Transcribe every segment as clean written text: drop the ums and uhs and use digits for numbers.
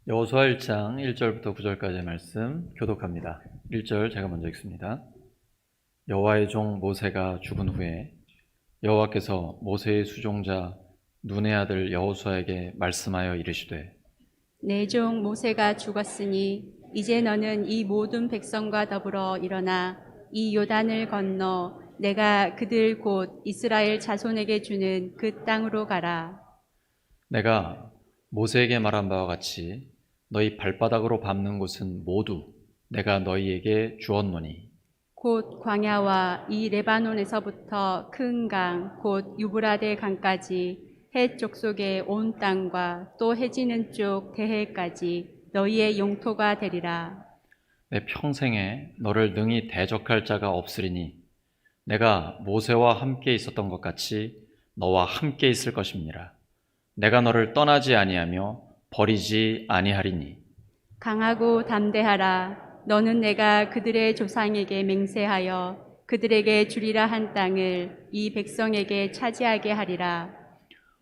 여호수아 1장 1절부터 9절까지의 말씀 교독합니다. 1절 제가 먼저 읽습니다. 여호와의 종 모세가 죽은 후에 여호와께서 모세의 수종자 눈의 아들 여호수아에게 말씀하여 이르시되 내 종 모세가 죽었으니 이제 너는 이 모든 백성과 더불어 일어나 이 요단을 건너 내가 그들 곧 이스라엘 자손에게 주는 그 땅으로 가라. 내가 모세에게 말한 바와 같이 너희 발바닥으로 밟는 곳은 모두 내가 너희에게 주었노니 곧 광야와 이 레바논에서부터 큰 강 곧 유브라데 강까지 해 족속의 온 땅과 또 해지는 쪽 대해까지 너희의 영토가 되리라. 내 평생에 너를 능히 대적할 자가 없으리니 내가 모세와 함께 있었던 것 같이 너와 함께 있을 것입니다. 내가 너를 떠나지 아니하며 버리지 아니하리니 강하고 담대하라. 너는 내가 그들의 조상에게 맹세하여 그들에게 주리라 한 땅을 이 백성에게 차지하게 하리라.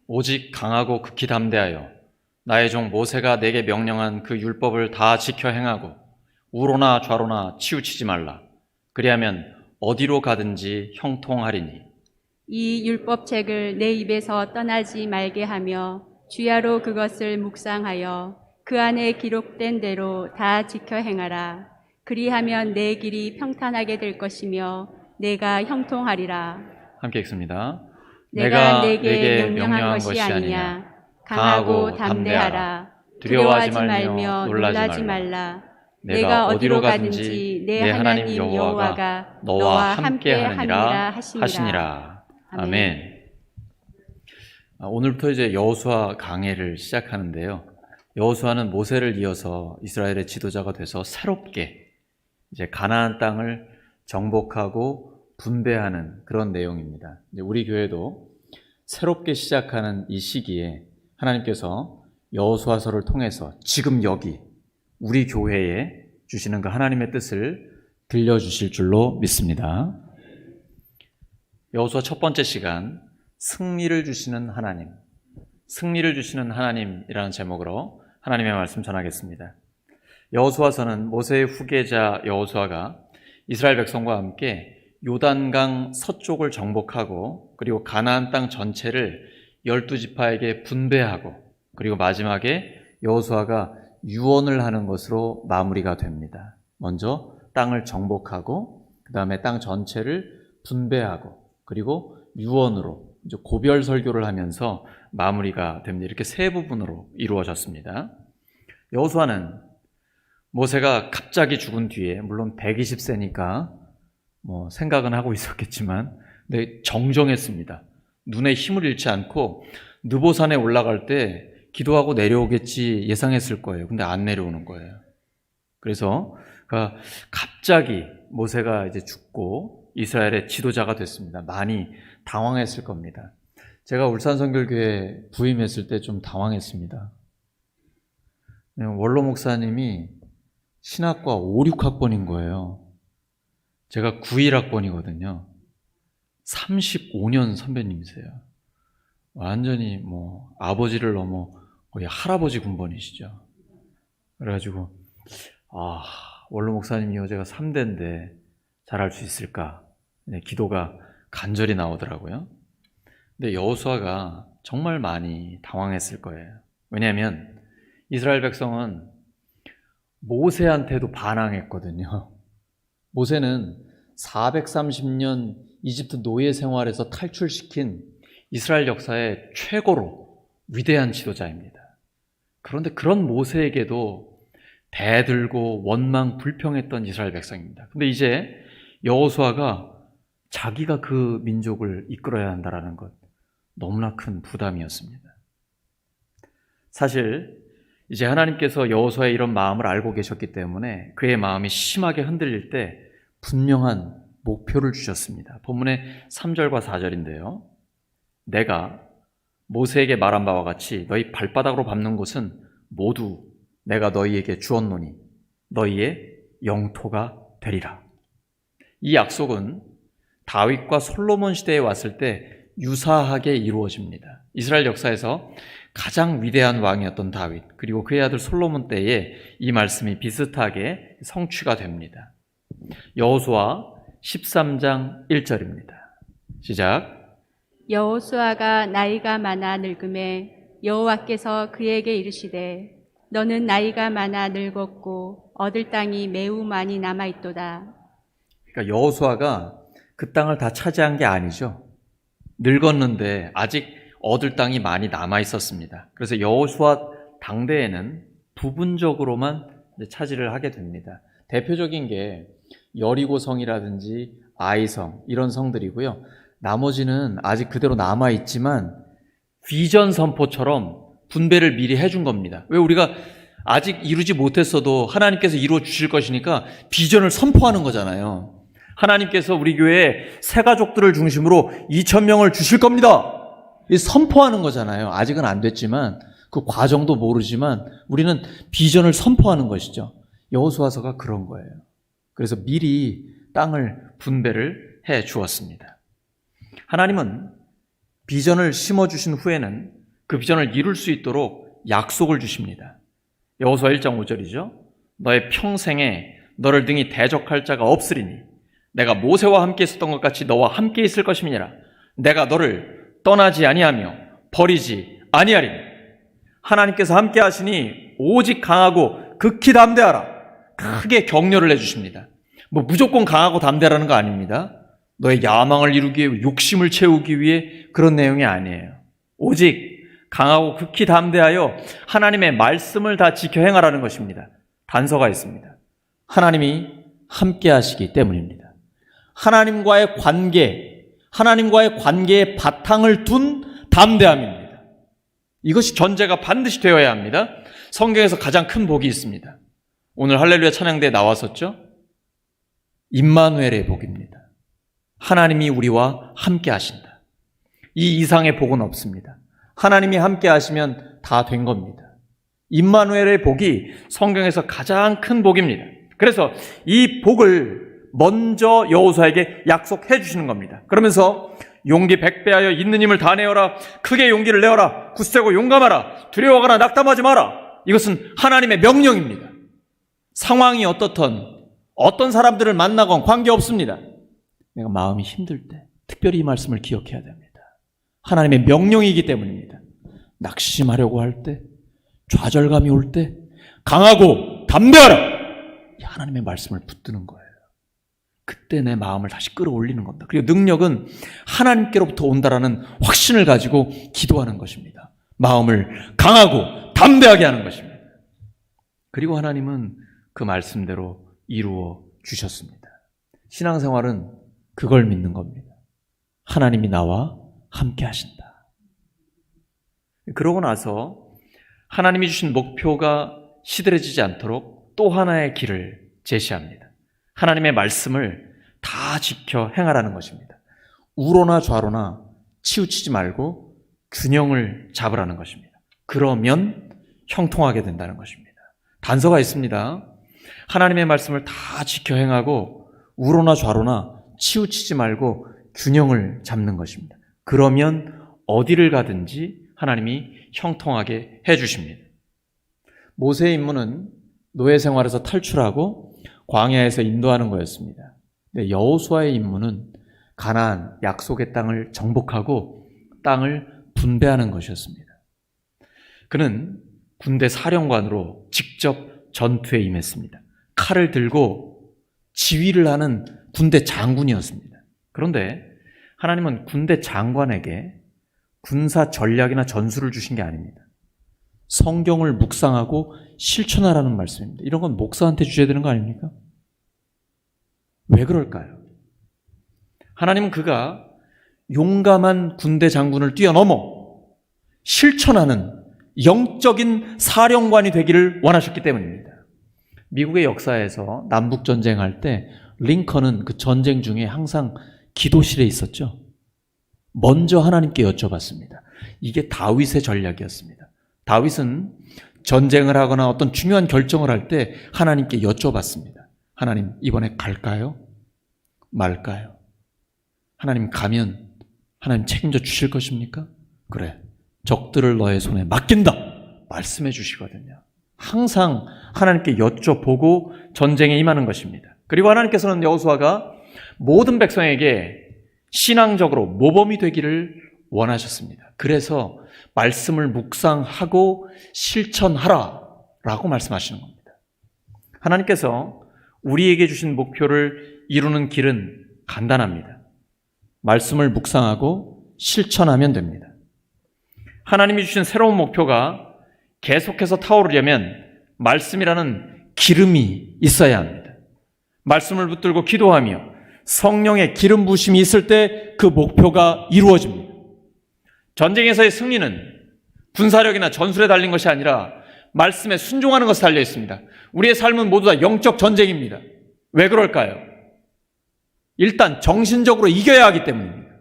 오직 강하고 극히 담대하여 나의 종 모세가 내게 명령한 그 율법을 다 지켜 행하고 우로나 좌로나 치우치지 말라. 그리하면 어디로 가든지 형통하리니 이 율법책을 내 입에서 떠나지 말게 하며 주야로 그것을 묵상하여 그 안에 기록된 대로 다 지켜 행하라. 그리하면 내 길이 평탄하게 될 것이며 내가 형통하리라. 함께 읽습니다. 내가 내게 명령한 것이 아니냐. 강하고 담대하라. 두려워하지 말며 놀라지 말라. 내가 어디로 가든지 내 하나님 여호와가 너와 함께 하니라 하시니라. 아멘. 오늘부터 이제 여호수아 강해를 시작하는데요. 여호수아는 모세를 이어서 이스라엘의 지도자가 돼서 새롭게 이제 가나안 땅을 정복하고 분배하는 그런 내용입니다. 우리 교회도 새롭게 시작하는 이 시기에 하나님께서 여호수아서를 통해서 지금 여기 우리 교회에 주시는 그 하나님의 뜻을 들려주실 줄로 믿습니다. 여호수아 첫 번째 시간, 승리를 주시는 하나님, 승리를 주시는 하나님이라는 제목으로 하나님의 말씀 전하겠습니다. 여호수아서는 모세의 후계자 여호수아가 이스라엘 백성과 함께 요단강 서쪽을 정복하고 그리고 가나안 땅 전체를 12지파에게 분배하고 그리고 마지막에 여호수아가 유언을 하는 것으로 마무리가 됩니다. 먼저 땅을 정복하고 그 다음에 땅 전체를 분배하고 그리고 유언으로 이제 고별 설교를 하면서 마무리가 됩니다. 이렇게 세 부분으로 이루어졌습니다. 여호수아는 모세가 갑자기 죽은 뒤에 물론 120세니까 생각은 하고 있었겠지만 근데 정정했습니다. 눈에 힘을 잃지 않고 느보산에 올라갈 때 기도하고 내려오겠지 예상했을 거예요. 근데 안 내려오는 거예요. 그래서 갑자기 모세가 이제 죽고 이스라엘의 지도자가 됐습니다. 많이 당황했을 겁니다. 제가 울산선결교회 부임했을 때 좀 당황했습니다. 원로 목사님이 신학과 5, 6학번인 거예요. 제가 91학번이거든요. 35년 선배님이세요. 완전히 아버지를 넘어 거의 할아버지 군번이시죠. 그래가지고 원로 목사님이요 제가 3대인데 잘할 수 있을까? 기도가 간절히 나오더라고요. 근데 여호수아가 정말 많이 당황했을 거예요. 왜냐하면 이스라엘 백성은 모세한테도 반항했거든요. 모세는 430년 이집트 노예 생활에서 탈출시킨 이스라엘 역사의 최고로 위대한 지도자입니다. 그런데 그런 모세에게도 대들고 원망 불평했던 이스라엘 백성입니다. 근데 이제 여호수아가 자기가 그 민족을 이끌어야 한다는 것, 너무나 큰 부담이었습니다. 사실 이제 하나님께서 여호수아의 이런 마음을 알고 계셨기 때문에 그의 마음이 심하게 흔들릴 때 분명한 목표를 주셨습니다. 본문의 3절과 4절인데요. 내가 모세에게 말한 바와 같이 너희 발바닥으로 밟는 곳은 모두 내가 너희에게 주었노니 너희의 영토가 되리라. 이 약속은 다윗과 솔로몬 시대에 왔을 때 유사하게 이루어집니다. 이스라엘 역사에서 가장 위대한 왕이었던 다윗, 그리고 그의 아들 솔로몬 때에 이 말씀이 비슷하게 성취가 됩니다. 여호수아 13장 1절입니다. 시작. 여호수아가 나이가 많아 늙음에 여호와께서 그에게 이르시되 너는 나이가 많아 늙었고 얻을 땅이 매우 많이 남아 있도다. 그러니까 여호수아가 그 땅을 다 차지한 게 아니죠. 늙었는데 아직 얻을 땅이 많이 남아 있었습니다. 그래서 여호수아 당대에는 부분적으로만 차지를 하게 됩니다. 대표적인 게 여리고성이라든지 아이성 이런 성들이고요. 나머지는 아직 그대로 남아 있지만 비전 선포처럼 분배를 미리 해준 겁니다. 왜 우리가 아직 이루지 못했어도 하나님께서 이루어 주실 것이니까 비전을 선포하는 거잖아요. 하나님께서 우리 교회에 새 가족들을 중심으로 2,000명을 주실 겁니다. 이 선포하는 거잖아요. 아직은 안 됐지만 그 과정도 모르지만 우리는 비전을 선포하는 것이죠. 여호수아서가 그런 거예요. 그래서 미리 땅을 분배를 해 주었습니다. 하나님은 비전을 심어주신 후에는 그 비전을 이룰 수 있도록 약속을 주십니다. 여호수아 1장 5절이죠. 너의 평생에 너를 등이 대적할 자가 없으리니 내가 모세와 함께 있었던 것 같이 너와 함께 있을 것임이니라. 내가 너를 떠나지 아니하며 버리지 아니하리니. 하나님께서 함께 하시니 오직 강하고 극히 담대하라. 크게 격려를 해주십니다. 무조건 강하고 담대하라는 거 아닙니다. 너의 야망을 이루기 위해, 욕심을 채우기 위해 그런 내용이 아니에요. 오직 강하고 극히 담대하여 하나님의 말씀을 다 지켜 행하라는 것입니다. 단서가 있습니다. 하나님이 함께 하시기 때문입니다. 하나님과의 관계에 바탕을 둔 담대함입니다. 이것이 전제가 반드시 되어야 합니다. 성경에서 가장 큰 복이 있습니다. 오늘 할렐루야 찬양대에 나왔었죠? 임마누엘의 복입니다. 하나님이 우리와 함께 하신다. 이 이상의 복은 없습니다. 하나님이 함께 하시면 다 된 겁니다. 임마누엘의 복이 성경에서 가장 큰 복입니다. 그래서 이 복을 먼저 여호수아에게 약속해 주시는 겁니다. 그러면서 용기 100배하여 있는 힘을 다 내어라. 크게 용기를 내어라. 굳세고 용감하라. 두려워하거나 낙담하지 마라. 이것은 하나님의 명령입니다. 상황이 어떻든 어떤 사람들을 만나건 관계없습니다. 내가 마음이 힘들 때 특별히 이 말씀을 기억해야 됩니다. 하나님의 명령이기 때문입니다. 낙심하려고 할 때, 좌절감이 올 때 강하고 담대하라. 이 하나님의 말씀을 붙드는 거예요. 그때 내 마음을 다시 끌어올리는 겁니다. 그리고 능력은 하나님께로부터 온다라는 확신을 가지고 기도하는 것입니다. 마음을 강하고 담대하게 하는 것입니다. 그리고 하나님은 그 말씀대로 이루어 주셨습니다. 신앙생활은 그걸 믿는 겁니다. 하나님이 나와 함께 하신다. 그러고 나서 하나님이 주신 목표가 시들해지지 않도록 또 하나의 길을 제시합니다. 하나님의 말씀을 다 지켜 행하라는 것입니다. 우로나 좌로나 치우치지 말고 균형을 잡으라는 것입니다. 그러면 형통하게 된다는 것입니다. 단서가 있습니다. 하나님의 말씀을 다 지켜 행하고 우로나 좌로나 치우치지 말고 균형을 잡는 것입니다. 그러면 어디를 가든지 하나님이 형통하게 해주십니다. 모세의 임무는 노예 생활에서 탈출하고 광야에서 인도하는 거였습니다. 근데 여호수아의 임무는 가나안 약속의 땅을 정복하고 땅을 분배하는 것이었습니다. 그는 군대 사령관으로 직접 전투에 임했습니다. 칼을 들고 지휘를 하는 군대 장군이었습니다. 그런데 하나님은 군대 장관에게 군사 전략이나 전술을 주신 게 아닙니다. 성경을 묵상하고 실천하라는 말씀입니다. 이런 건 목사한테 주셔야 되는 거 아닙니까? 왜 그럴까요? 하나님은 그가 용감한 군대 장군을 뛰어넘어 실천하는 영적인 사령관이 되기를 원하셨기 때문입니다. 미국의 역사에서 남북전쟁할 때 링컨은 그 전쟁 중에 항상 기도실에 있었죠. 먼저 하나님께 여쭤봤습니다. 이게 다윗의 전략이었습니다. 다윗은 전쟁을 하거나 어떤 중요한 결정을 할 때 하나님께 여쭤봤습니다. 하나님, 이번에 갈까요? 말까요? 하나님 가면 하나님 책임져 주실 것입니까? 그래, 적들을 너의 손에 맡긴다 말씀해 주시거든요. 항상 하나님께 여쭤보고 전쟁에 임하는 것입니다. 그리고 하나님께서는 여호수아가 모든 백성에게 신앙적으로 모범이 되기를 원하셨습니다. 그래서 말씀을 묵상하고 실천하라 라고 말씀하시는 겁니다. 하나님께서 우리에게 주신 목표를 이루는 길은 간단합니다. 말씀을 묵상하고 실천하면 됩니다. 하나님이 주신 새로운 목표가 계속해서 타오르려면 말씀이라는 기름이 있어야 합니다. 말씀을 붙들고 기도하며 성령의 기름 부심이 있을 때 그 목표가 이루어집니다. 전쟁에서의 승리는 군사력이나 전술에 달린 것이 아니라 말씀에 순종하는 것에 달려 있습니다. 우리의 삶은 모두 다 영적 전쟁입니다. 왜 그럴까요? 일단 정신적으로 이겨야 하기 때문입니다.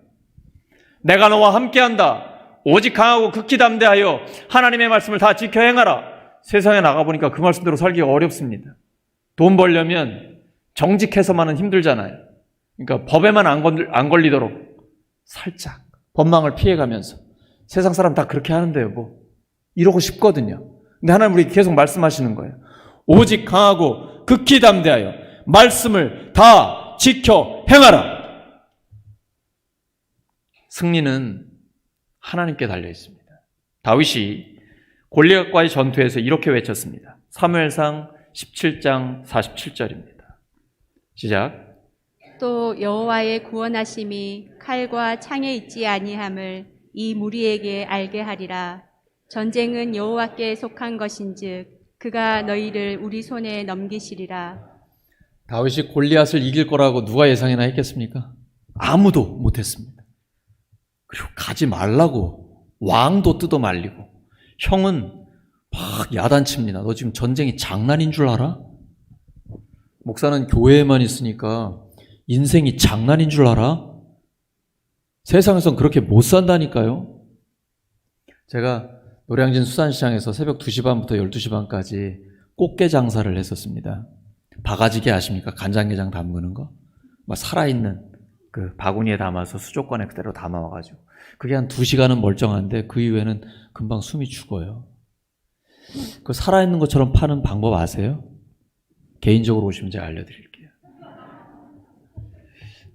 내가 너와 함께한다. 오직 강하고 극히 담대하여 하나님의 말씀을 다 지켜 행하라. 세상에 나가보니까 그 말씀대로 살기가 어렵습니다. 돈 벌려면 정직해서만은 힘들잖아요. 그러니까 법에만 안 걸리도록 살짝 법망을 피해가면서 세상 사람 다 그렇게 하는데요 뭐 이러고 싶거든요. 근데 하나님 우리에게 계속 말씀하시는 거예요. 오직 강하고 극히 담대하여 말씀을 다 지켜 행하라. 승리는 하나님께 달려 있습니다. 다윗이 골리앗과의 전투에서 이렇게 외쳤습니다. 사무엘상 17장 47절입니다. 시작. 또 여호와의 구원하심이 칼과 창에 있지 아니함을 이 무리에게 알게 하리라. 전쟁은 여호와께 속한 것인즉 그가 너희를 우리 손에 넘기시리라. 다윗이 골리앗을 이길 거라고 누가 예상이나 했겠습니까? 아무도 못했습니다. 그리고 가지 말라고 왕도 뜯어 말리고 형은 막 야단칩니다. 너 지금 전쟁이 장난인 줄 알아? 목사는 교회에만 있으니까 인생이 장난인 줄 알아? 세상에선 그렇게 못 산다니까요. 제가 노량진 수산시장에서 새벽 2시 반부터 12시 반까지 꽃게 장사를 했었습니다. 바가지게 아십니까? 간장게장 담그는 거? 막 살아있는 그 바구니에 담아서 수족관에 그대로 담아와가지고 그게 한 2시간은 멀쩡한데 그 이후에는 금방 숨이 죽어요. 그 살아있는 것처럼 파는 방법 아세요? 개인적으로 오시면 제가 알려드릴게요.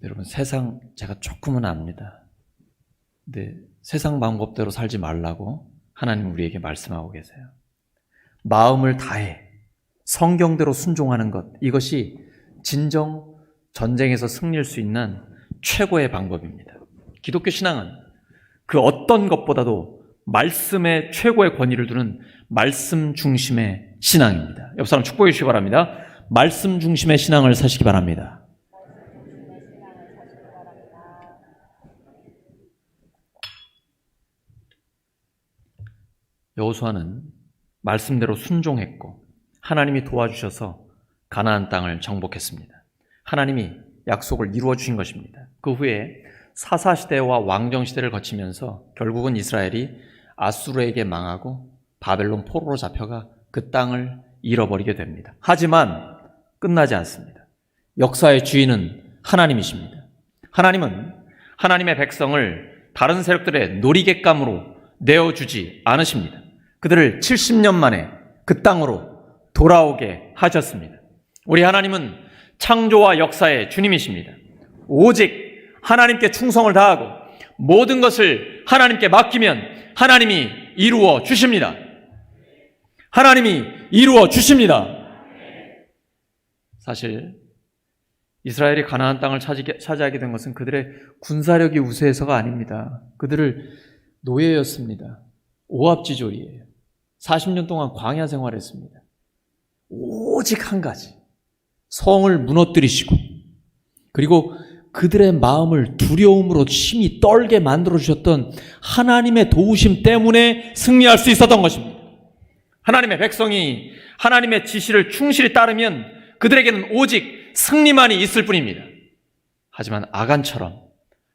여러분 세상 제가 조금은 압니다. 근데 세상 방법대로 살지 말라고 하나님 우리에게 말씀하고 계세요. 마음을 다해 성경대로 순종하는 것, 이것이 진정 전쟁에서 승리할 수 있는 최고의 방법입니다. 기독교 신앙은 그 어떤 것보다도 말씀에 최고의 권위를 두는 말씀 중심의 신앙입니다. 옆 사람 축복해 주시기 바랍니다. 말씀 중심의 신앙을 사시기 바랍니다. 여호수아는 말씀대로 순종했고 하나님이 도와주셔서 가나안 땅을 정복했습니다. 하나님이 약속을 이루어 주신 것입니다. 그 후에 사사시대와 왕정시대를 거치면서 결국은 이스라엘이 아수르에게 망하고 바벨론 포로로 잡혀가 그 땅을 잃어버리게 됩니다. 하지만 끝나지 않습니다. 역사의 주인은 하나님이십니다. 하나님은 하나님의 백성을 다른 세력들의 놀이객감으로 내어주지 않으십니다. 그들을 70년 만에 그 땅으로 돌아오게 하셨습니다. 우리 하나님은 창조와 역사의 주님이십니다. 오직 하나님께 충성을 다하고 모든 것을 하나님께 맡기면 하나님이 이루어 주십니다. 하나님이 이루어 주십니다. 사실 이스라엘이 가나안 땅을 차지하게 된 것은 그들의 군사력이 우세해서가 아닙니다. 그들을 노예였습니다. 오합지졸이에요. 40년 동안 광야 생활했습니다. 오직 한 가지, 성을 무너뜨리시고 그리고 그들의 마음을 두려움으로 심히 떨게 만들어주셨던 하나님의 도우심 때문에 승리할 수 있었던 것입니다. 하나님의 백성이 하나님의 지시를 충실히 따르면 그들에게는 오직 승리만이 있을 뿐입니다. 하지만 아간처럼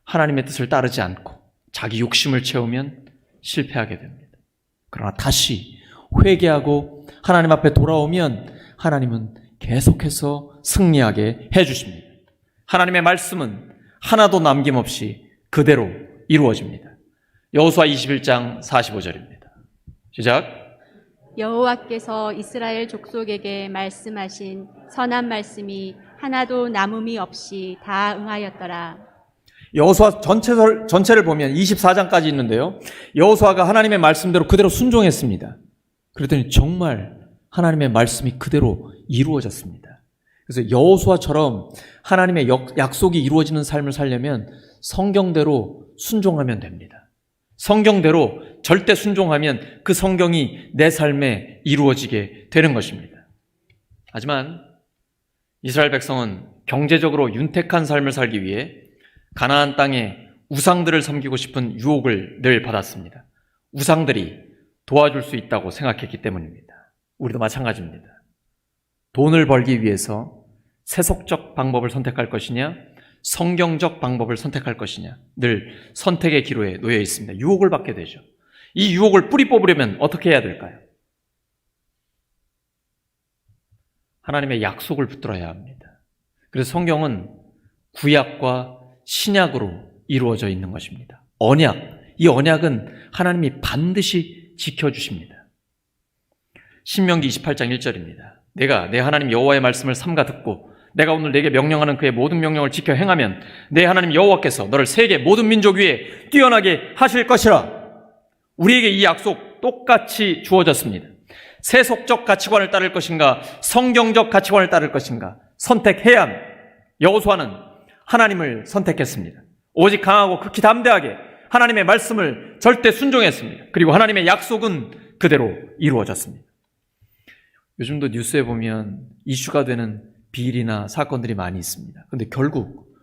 하나님의 뜻을 따르지 않고 자기 욕심을 채우면 실패하게 됩니다. 그러나 다시 회개하고 하나님 앞에 돌아오면 하나님은 계속해서 승리하게 해주십니다. 하나님의 말씀은 하나도 남김없이 그대로 이루어집니다. 여호수아 21장 45절입니다. 시작. 여호와께서 이스라엘 족속에게 말씀하신 선한 말씀이 하나도 남음이 없이 다 응하였더라. 여호수아 전체를 보면 24장까지 있는데요. 여호수아가 하나님의 말씀대로 그대로 순종했습니다. 그랬더니 정말 하나님의 말씀이 그대로 이루어졌습니다. 그래서 여호수아처럼 하나님의 약속이 이루어지는 삶을 살려면 성경대로 순종하면 됩니다. 성경대로 절대 순종하면 그 성경이 내 삶에 이루어지게 되는 것입니다. 하지만 이스라엘 백성은 경제적으로 윤택한 삶을 살기 위해 가나안 땅에 우상들을 섬기고 싶은 유혹을 늘 받았습니다. 우상들이 도와줄 수 있다고 생각했기 때문입니다. 우리도 마찬가지입니다. 돈을 벌기 위해서 세속적 방법을 선택할 것이냐, 성경적 방법을 선택할 것이냐, 늘 선택의 기로에 놓여 있습니다. 유혹을 받게 되죠. 이 유혹을 뿌리 뽑으려면 어떻게 해야 될까요? 하나님의 약속을 붙들어야 합니다. 그래서 성경은 구약과 신약으로 이루어져 있는 것입니다. 언약, 이 언약은 하나님이 반드시 지켜주십니다. 신명기 28장 1절입니다. 내가 내 하나님 여호와의 말씀을 삼가 듣고 내가 오늘 내게 명령하는 그의 모든 명령을 지켜 행하면 내 하나님 여호와께서 너를 세계 모든 민족 위에 뛰어나게 하실 것이라. 우리에게 이 약속 똑같이 주어졌습니다. 세속적 가치관을 따를 것인가, 성경적 가치관을 따를 것인가 선택해야 합니다. 여호수아는 하나님을 선택했습니다. 오직 강하고 극히 담대하게 하나님의 말씀을 절대 순종했습니다. 그리고 하나님의 약속은 그대로 이루어졌습니다. 요즘도 뉴스에 보면 이슈가 되는 비리나 사건들이 많이 있습니다. 그런데 결국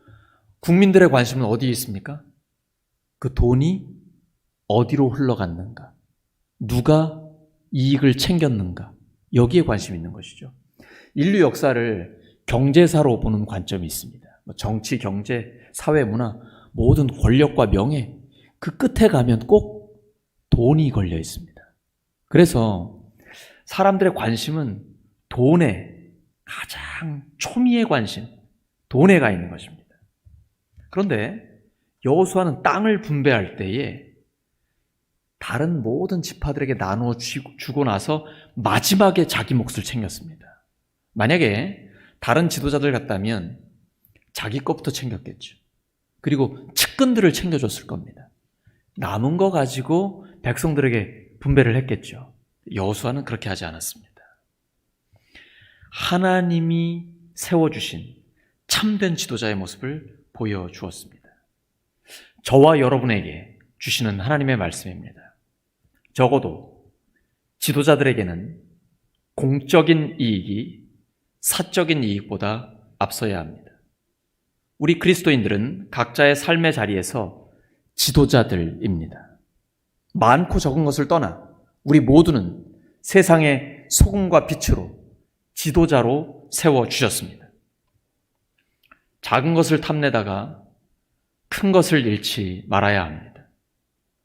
국민들의 관심은 어디에 있습니까? 그 돈이 어디로 흘러갔는가, 누가 이익을 챙겼는가, 여기에 관심이 있는 것이죠. 인류 역사를 경제사로 보는 관점이 있습니다. 정치, 경제, 사회, 문화, 모든 권력과 명예, 그 끝에 가면 꼭 돈이 걸려 있습니다. 그래서 사람들의 관심은 돈에, 가장 초미의 관심, 돈에 가 있는 것입니다. 그런데 여호수아는 땅을 분배할 때에 다른 모든 지파들에게 나누어 주고 나서 마지막에 자기 몫을 챙겼습니다. 만약에 다른 지도자들 같다면 자기 것부터 챙겼겠죠. 그리고 측근들을 챙겨줬을 겁니다. 남은 거 가지고 백성들에게 분배를 했겠죠. 여호수아는 그렇게 하지 않았습니다. 하나님이 세워주신 참된 지도자의 모습을 보여주었습니다. 저와 여러분에게 주시는 하나님의 말씀입니다. 적어도 지도자들에게는 공적인 이익이 사적인 이익보다 앞서야 합니다. 우리 그리스도인들은 각자의 삶의 자리에서 지도자들입니다. 많고 적은 것을 떠나 우리 모두는 세상의 소금과 빛으로 지도자로 세워주셨습니다. 작은 것을 탐내다가 큰 것을 잃지 말아야 합니다.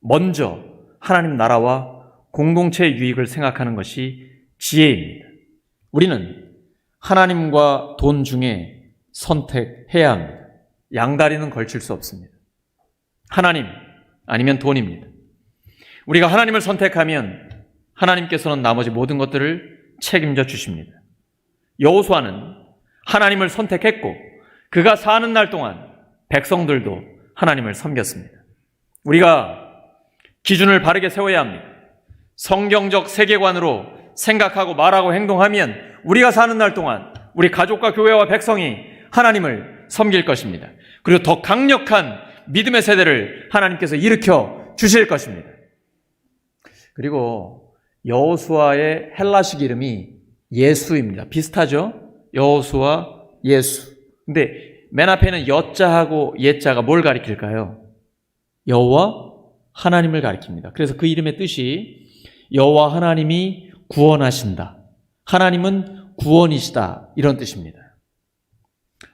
먼저 하나님 나라와 공동체의 유익을 생각하는 것이 지혜입니다. 우리는 하나님과 돈 중에 선택해야 합니다. 양다리는 걸칠 수 없습니다. 하나님 아니면 돈입니다. 우리가 하나님을 선택하면 하나님께서는 나머지 모든 것들을 책임져 주십니다. 여호수아는 하나님을 선택했고 그가 사는 날 동안 백성들도 하나님을 섬겼습니다. 우리가 기준을 바르게 세워야 합니다. 성경적 세계관으로 생각하고 말하고 행동하면 우리가 사는 날 동안 우리 가족과 교회와 백성이 하나님을 섬길 것입니다. 그리고 더 강력한 믿음의 세대를 하나님께서 일으켜 주실 것입니다. 그리고 여호수아의 헬라식 이름이 예수입니다. 비슷하죠? 여호수아, 예수. 근데 맨 앞에는 여자하고 예자가 뭘 가리킬까요? 여호와 하나님을 가리킵니다. 그래서 그 이름의 뜻이 여호와 하나님이 구원하신다. 하나님은 구원이시다. 이런 뜻입니다.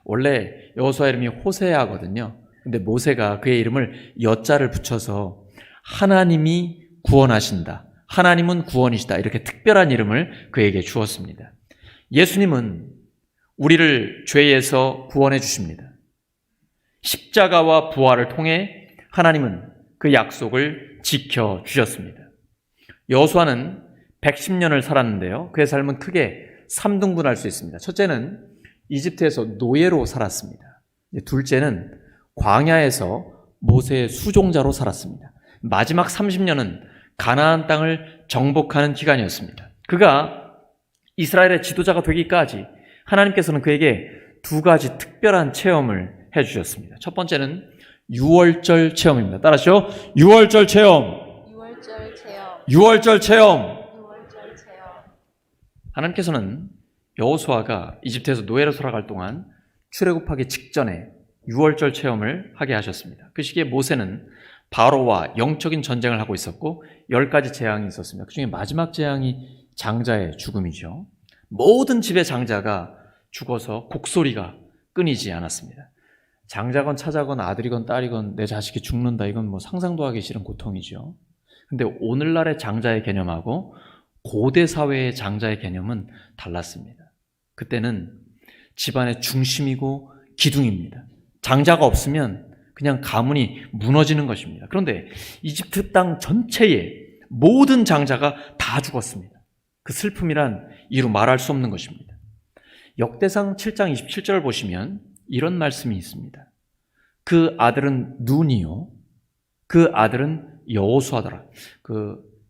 원래 여호수아 이름이 호세아거든요. 근데 모세가 그의 이름을 여자를 붙여서 하나님이 구원하신다. 하나님은 구원이시다. 이렇게 특별한 이름을 그에게 주었습니다. 예수님은 우리를 죄에서 구원해 주십니다. 십자가와 부활을 통해 하나님은 그 약속을 지켜주셨습니다. 여호수아는 110년을 살았는데요. 그의 삶은 크게 3등분할 수 있습니다. 첫째는 이집트에서 노예로 살았습니다. 둘째는 광야에서 모세의 수종자로 살았습니다. 마지막 30년은 가나안 땅을 정복하는 기간이었습니다. 그가 이스라엘의 지도자가 되기까지 하나님께서는 그에게 두 가지 특별한 체험을 해주셨습니다. 첫 번째는 유월절 체험입니다. 따라하시죠. 유월절 체험. 유월절 체험. 유월절 체험. 유월절 체험. 하나님께서는 여호수아가 이집트에서 노예로 살아갈 동안 출애굽하기 직전에 유월절 체험을 하게 하셨습니다. 그 시기에 모세는 바로와 영적인 전쟁을 하고 있었고 10가지 재앙이 있었습니다. 그 중에 마지막 재앙이 장자의 죽음이죠. 모든 집의 장자가 죽어서 곡소리가 끊이지 않았습니다. 장자건 차자건 아들이건 딸이건 내 자식이 죽는다, 이건 뭐 상상도 하기 싫은 고통이죠. 근데 오늘날의 장자의 개념하고 고대 사회의 장자의 개념은 달랐습니다. 그때는 집안의 중심이고 기둥입니다. 장자가 없으면 그냥 가문이 무너지는 것입니다. 그런데 이집트 땅 전체의 모든 장자가 다 죽었습니다. 그 슬픔이란 이루 말할 수 없는 것입니다. 역대상 7장 27절을 보시면 이런 말씀이 있습니다. 그 아들은 눈이요, 그 아들은 여호수아더라.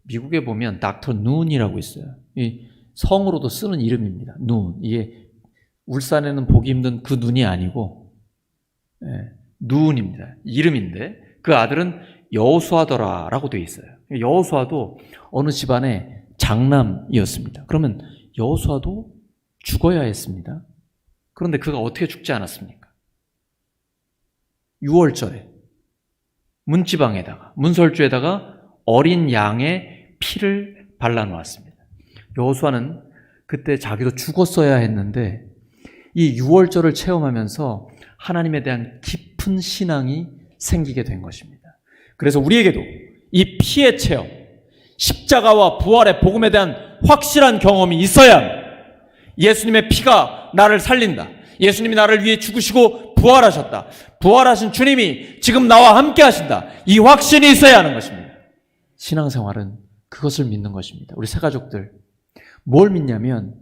미국에 보면 닥터 눈이라고 있어요. 이 성으로도 쓰는 이름입니다. 눈. 이게 울산에는 보기 힘든 그 눈이 아니고 눈입니다. 이름인데 그 아들은 여호수아더라라고 되어 있어요. 여호수아도 어느 집안의 장남이었습니다. 그러면 여호수아도 죽어야 했습니다. 그런데 그가 어떻게 죽지 않았습니까? 유월절에 문지방에다가 문설주에다가 어린 양의 피를 발라놓았습니다. 여호수아는 그때 자기도 죽었어야 했는데 이 유월절을 체험하면서 하나님에 대한 깊은 신앙이 생기게 된 것입니다. 그래서 우리에게도 이 피의 체험, 십자가와 부활의 복음에 대한 확실한 경험이 있어야 합니다. 예수님의 피가 나를 살린다. 예수님이 나를 위해 죽으시고 부활하셨다. 부활하신 주님이 지금 나와 함께 하신다. 이 확신이 있어야 하는 것입니다. 신앙생활은 그것을 믿는 것입니다. 우리 새가족들 뭘 믿냐면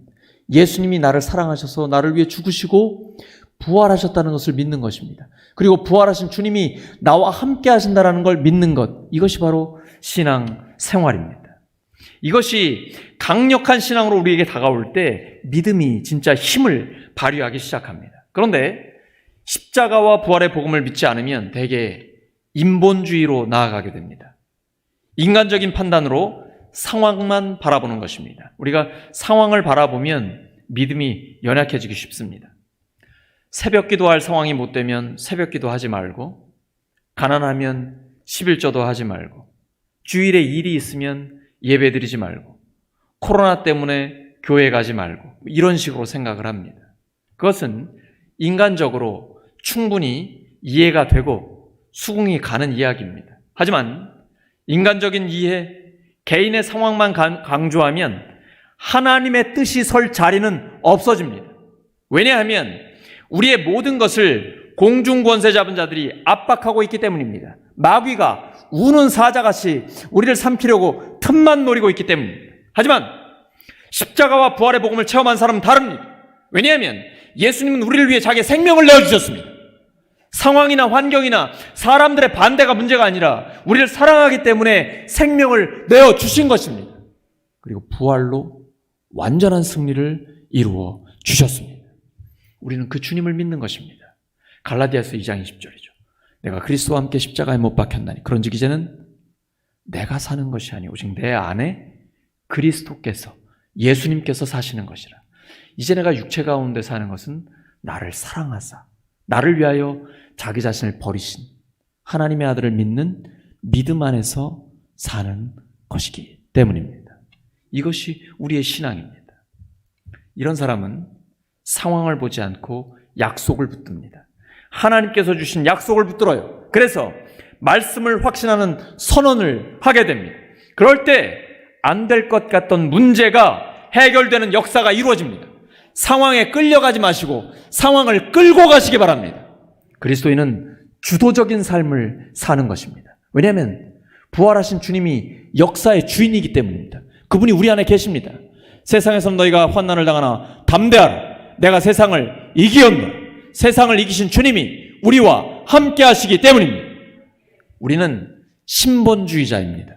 예수님이 나를 사랑하셔서 나를 위해 죽으시고 부활하셨다는 것을 믿는 것입니다. 그리고 부활하신 주님이 나와 함께 하신다는 걸 믿는 것, 이것이 바로 신앙생활입니다. 이것이 강력한 신앙으로 우리에게 다가올 때 믿음이 진짜 힘을 발휘하기 시작합니다. 그런데 십자가와 부활의 복음을 믿지 않으면 대개 인본주의로 나아가게 됩니다. 인간적인 판단으로 상황만 바라보는 것입니다. 우리가 상황을 바라보면 믿음이 연약해지기 쉽습니다. 새벽 기도할 상황이 못 되면 새벽 기도하지 말고, 가난하면 11조도 하지 말고, 주일에 일이 있으면 예배 드리지 말고, 코로나 때문에 교회 가지 말고, 이런 식으로 생각을 합니다. 그것은 인간적으로 충분히 이해가 되고 수긍이 가는 이야기입니다. 하지만 인간적인 이해, 개인의 상황만 강조하면 하나님의 뜻이 설 자리는 없어집니다. 왜냐하면 우리의 모든 것을 공중권세 잡은 자들이 압박하고 있기 때문입니다. 마귀가 우는 사자같이 우리를 삼키려고 틈만 노리고 있기 때문입니다. 하지만 십자가와 부활의 복음을 체험한 사람은 다릅니다. 왜냐하면 예수님은 우리를 위해 자기의 생명을 내어주셨습니다. 상황이나 환경이나 사람들의 반대가 문제가 아니라 우리를 사랑하기 때문에 생명을 내어주신 것입니다. 그리고 부활로 완전한 승리를 이루어 주셨습니다. 우리는 그 주님을 믿는 것입니다. 갈라디아서 2장 20절이죠. 내가 그리스도와 함께 십자가에 못 박혔나니 그런즉 이제는 내가 사는 것이 아니 오직 내 안에 그리스도께서, 예수님께서 사시는 것이라. 이제 내가 육체 가운데 사는 것은 나를 사랑하사 나를 위하여 자기 자신을 버리신 하나님의 아들을 믿는 믿음 안에서 사는 것이기 때문입니다. 이것이 우리의 신앙입니다. 이런 사람은 상황을 보지 않고 약속을 붙듭니다. 하나님께서 주신 약속을 붙들어요. 그래서 말씀을 확신하는 선언을 하게 됩니다. 그럴 때 안 될 것 같던 문제가 해결되는 역사가 이루어집니다. 상황에 끌려가지 마시고 상황을 끌고 가시기 바랍니다. 그리스도인은 주도적인 삶을 사는 것입니다. 왜냐하면 부활하신 주님이 역사의 주인이기 때문입니다. 그분이 우리 안에 계십니다. 세상에서 너희가 환난을 당하나 담대하라. 내가 세상을 이기었노라. 세상을 이기신 주님이 우리와 함께 하시기 때문입니다. 우리는 신본주의자입니다.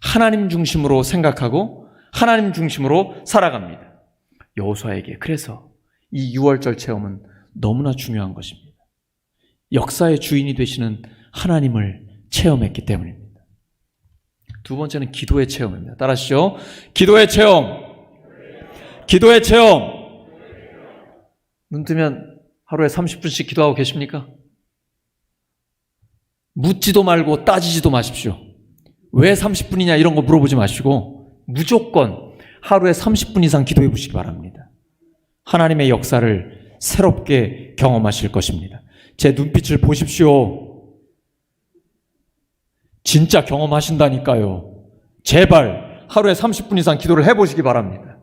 하나님 중심으로 생각하고 하나님 중심으로 살아갑니다. 여호수아에게 그래서 이 6월절 체험은 너무나 중요한 것입니다. 역사의 주인이 되시는 하나님을 체험했기 때문입니다. 두 번째는 기도의 체험입니다. 따라하시죠. 기도의 체험. 기도의 체험. 눈 뜨면 하루에 30분씩 기도하고 계십니까? 묻지도 말고 따지지도 마십시오. 왜 30분이냐 이런 거 물어보지 마시고 무조건 하루에 30분 이상 기도해 보시기 바랍니다. 하나님의 역사를 새롭게 경험하실 것입니다. 제 눈빛을 보십시오. 진짜 경험하신다니까요. 제발 하루에 30분 이상 기도를 해보시기 바랍니다.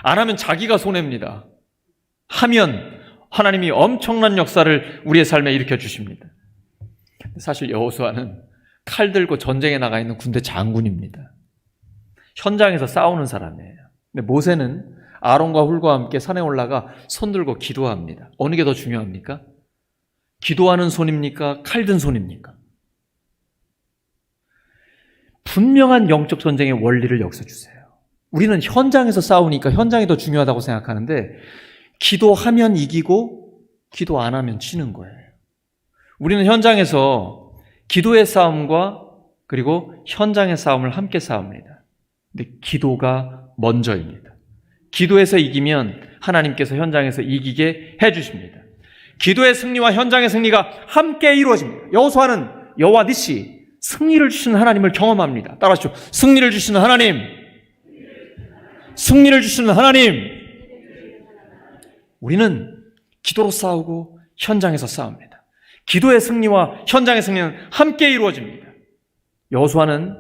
안 하면 자기가 손해입니다. 하면 하나님이 엄청난 역사를 우리의 삶에 일으켜 주십니다. 사실 여호수아는 칼 들고 전쟁에 나가 있는 군대 장군입니다. 현장에서 싸우는 사람이에요. 근데 모세는 아론과 훌과 함께 산에 올라가 손 들고 기도합니다. 어느 게 더 중요합니까? 기도하는 손입니까? 칼 든 손입니까? 분명한 영적 전쟁의 원리를 역사 주세요. 우리는 현장에서 싸우니까 현장이 더 중요하다고 생각하는데 기도하면 이기고 기도 안 하면 지는 거예요. 우리는 현장에서 기도의 싸움과 그리고 현장의 싸움을 함께 싸웁니다. 근데 기도가 먼저입니다. 기도에서 이기면 하나님께서 현장에서 이기게 해주십니다. 기도의 승리와 현장의 승리가 함께 이루어집니다. 여호수아는 여호와 니시 승리를 주시는 하나님을 경험합니다. 따라하시죠. 승리를 주시는 하나님. 승리를 주시는 하나님. 우리는 기도로 싸우고 현장에서 싸웁니다. 기도의 승리와 현장의 승리는 함께 이루어집니다. 여호수아는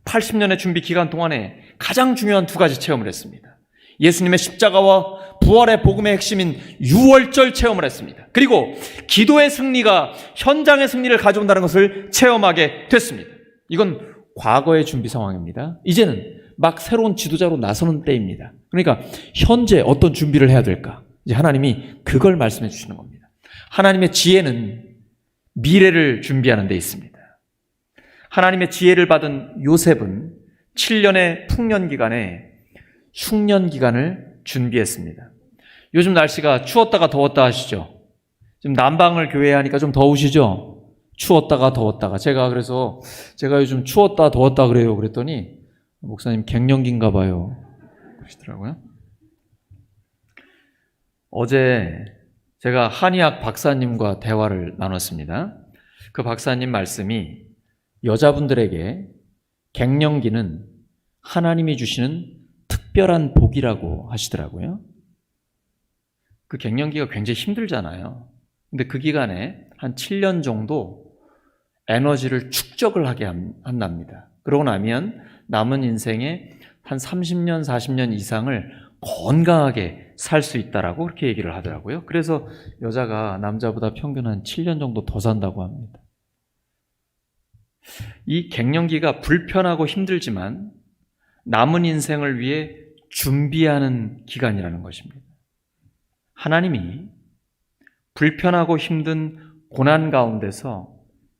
80년의 준비 기간 동안에 가장 중요한 두 가지 체험을 했습니다. 예수님의 십자가와 부활의 복음의 핵심인 6월절 체험을 했습니다. 그리고 기도의 승리가 현장의 승리를 가져온다는 것을 체험하게 됐습니다. 이건 과거의 준비 상황입니다. 이제는 막 새로운 지도자로 나서는 때입니다. 그러니까 현재 어떤 준비를 해야 될까? 이제 하나님이 그걸 말씀해 주시는 겁니다. 하나님의 지혜는 미래를 준비하는 데 있습니다. 하나님의 지혜를 받은 요셉은 7년의 풍년 기간에 흉년 기간을 준비했습니다. 요즘 날씨가 추웠다가 더웠다 하시죠? 지금 난방을 교회에 하니까 좀 더우시죠? 추웠다가 더웠다가. 그래서 제가 요즘 추웠다 더웠다 그래요. 그랬더니 목사님 갱년기인가 봐요. 그러시더라고요. 어제 제가 한의학 박사님과 대화를 나눴습니다. 그 박사님 말씀이 여자분들에게 갱년기는 하나님이 주시는 특별한 복이라고 하시더라고요. 그 갱년기가 굉장히 힘들잖아요. 근데 그 기간에 한 7년 정도 에너지를 축적을 하게 한답니다. 그러고 나면 남은 인생에 한 30년, 40년 이상을 건강하게 살 수 있다라고 그렇게 얘기를 하더라고요. 그래서 여자가 남자보다 평균 한 7년 정도 더 산다고 합니다. 이 갱년기가 불편하고 힘들지만 남은 인생을 위해 준비하는 기간이라는 것입니다. 하나님이 불편하고 힘든 고난 가운데서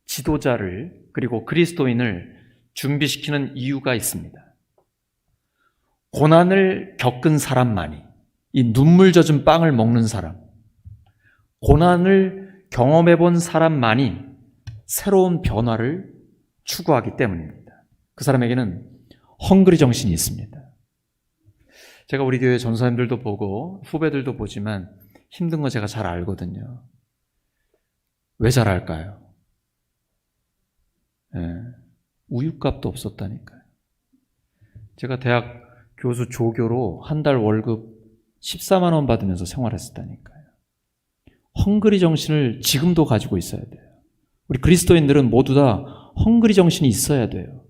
지도자를 그리고 그리스도인을 준비시키는 이유가 있습니다. 고난을 겪은 사람만이, 이 눈물 젖은 빵을 먹는 사람, 고난을 경험해 본 사람만이 새로운 변화를 추구하기 때문입니다. 그 사람에게는 헝그리 정신이 있습니다. 제가 우리 교회 전사님들도 보고 후배들도 보지만 힘든 거 제가 잘 알거든요. 왜 잘 알까요? 우유값도 없었다니까요. 제가 대학 교수 조교로 한 달 월급 14만 원 받으면서 생활했었다니까요. 헝그리 정신을 지금도 가지고 있어야 돼요. 우리 그리스도인들은 모두 다 헝그리 정신이 있어야 돼요.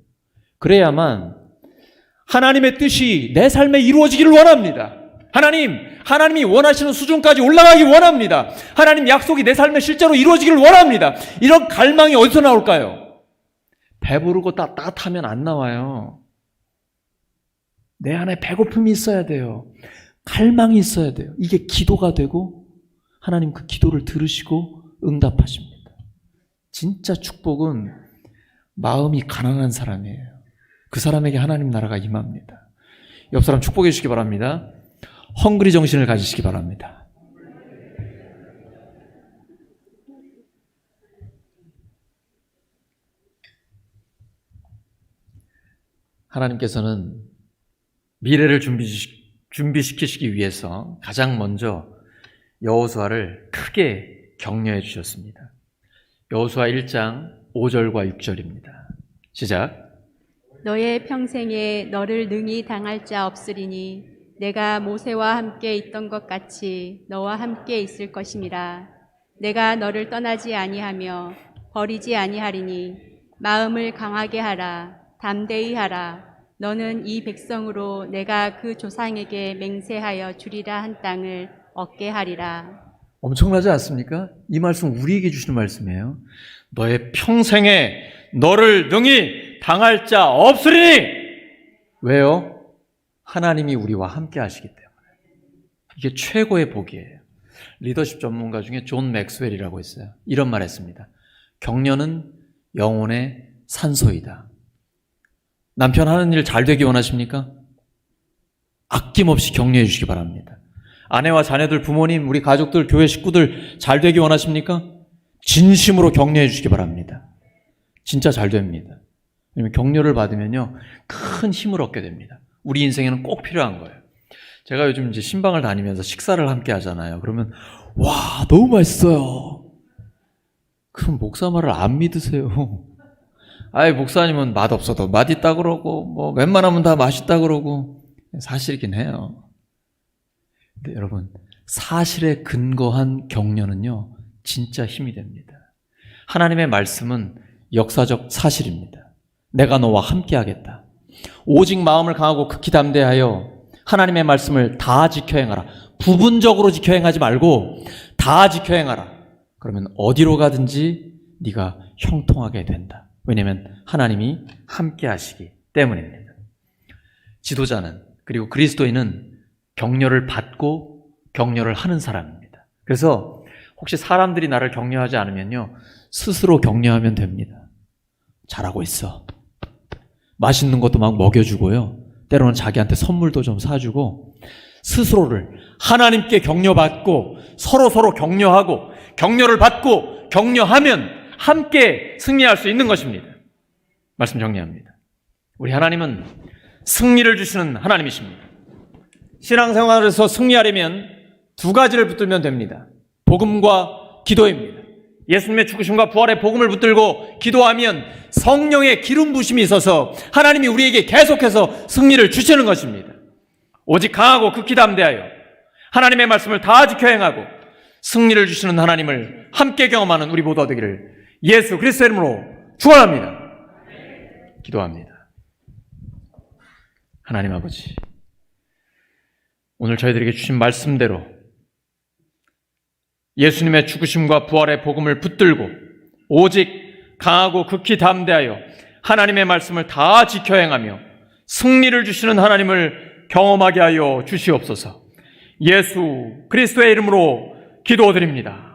그래야만 하나님의 뜻이 내 삶에 이루어지기를 원합니다. 하나님이 원하시는 수준까지 올라가기 원합니다. 하나님 약속이 내 삶에 실제로 이루어지기를 원합니다. 이런 갈망이 어디서 나올까요? 배부르고 따뜻하면 안 나와요. 내 안에 배고픔이 있어야 돼요. 갈망이 있어야 돼요. 이게 기도가 되고 하나님 그 기도를 들으시고 응답하십니다. 진짜 축복은 마음이 가난한 사람이에요. 그 사람에게 하나님 나라가 임합니다. 옆 사람 축복해 주시기 바랍니다. 헝그리 정신을 가지시기 바랍니다. 하나님께서는 미래를 준비시키시기 위해서 가장 먼저 여호수아를 크게 격려해 주셨습니다. 여호수아 1장 5절과 6절입니다. 시작. 너의 평생에 너를 능히 당할 자 없으리니 내가 모세와 함께 있던 것 같이 너와 함께 있을 것임이라. 내가 너를 떠나지 아니하며 버리지 아니하리니 마음을 강하게 하라. 담대히 하라. 너는 이 백성으로 내가 그 조상에게 맹세하여 주리라 한 땅을 얻게 하리라. 엄청나지 않습니까? 이 말씀 우리에게 주시는 말씀이에요. 너의 평생에 너를 능히 당할 자 없으리니. 왜요? 하나님이 우리와 함께 하시기 때문에. 이게 최고의 복이에요. 리더십 전문가 중에 존 맥스웰이라고 있어요. 이런 말 했습니다. 격려는 영혼의 산소이다. 남편 하는 일 잘 되기 원하십니까? 아낌없이 격려해 주시기 바랍니다. 아내와 자녀들, 부모님, 우리 가족들, 교회 식구들 잘 되기 원하십니까? 진심으로 격려해 주시기 바랍니다. 진짜 잘 됩니다. 왜냐하면 격려를 받으면요, 큰 힘을 얻게 됩니다. 우리 인생에는 꼭 필요한 거예요. 제가 요즘 이제 신방을 다니면서 식사를 함께 하잖아요. 그러면 와, 너무 맛있어요. 그럼 목사 말을 안 믿으세요. 아이, 목사님은 맛없어도 맛있다 그러고 뭐 웬만하면 다 맛있다 그러고. 사실이긴 해요. 근데 여러분, 사실에 근거한 격려는요, 진짜 힘이 됩니다. 하나님의 말씀은 역사적 사실입니다. 내가 너와 함께 하겠다. 오직 마음을 강하고 극히 담대하여 하나님의 말씀을 다 지켜 행하라. 부분적으로 지켜 행하지 말고 다 지켜 행하라. 그러면 어디로 가든지 네가 형통하게 된다. 왜냐하면 하나님이 함께 하시기 때문입니다. 지도자는, 그리고 그리스도인은 격려를 받고 격려를 하는 사람입니다. 그래서 혹시 사람들이 나를 격려하지 않으면요, 스스로 격려하면 됩니다. 잘하고 있어. 맛있는 것도 막 먹여주고요. 때로는 자기한테 선물도 좀 사주고, 스스로를 하나님께 격려받고 서로 격려하고 격려를 받고 격려하면 함께 승리할 수 있는 것입니다. 말씀 정리합니다. 우리 하나님은 승리를 주시는 하나님이십니다. 신앙생활에서 승리하려면 두 가지를 붙들면 됩니다. 복음과 기도입니다. 예수님의 죽으심과 부활의 복음을 붙들고 기도하면 성령의 기름 부심이 있어서 하나님이 우리에게 계속해서 승리를 주시는 것입니다. 오직 강하고 극히 담대하여 하나님의 말씀을 다 지켜 행하고 승리를 주시는 하나님을 함께 경험하는 우리 모두가 되기를 예수 그리스도의 이름으로 축원합니다. 기도합니다. 하나님 아버지, 오늘 저희들에게 주신 말씀대로 예수님의 죽으심과 부활의 복음을 붙들고 오직 강하고 극히 담대하여 하나님의 말씀을 다 지켜 행하며 승리를 주시는 하나님을 경험하게 하여 주시옵소서. 예수 그리스도의 이름으로 기도드립니다.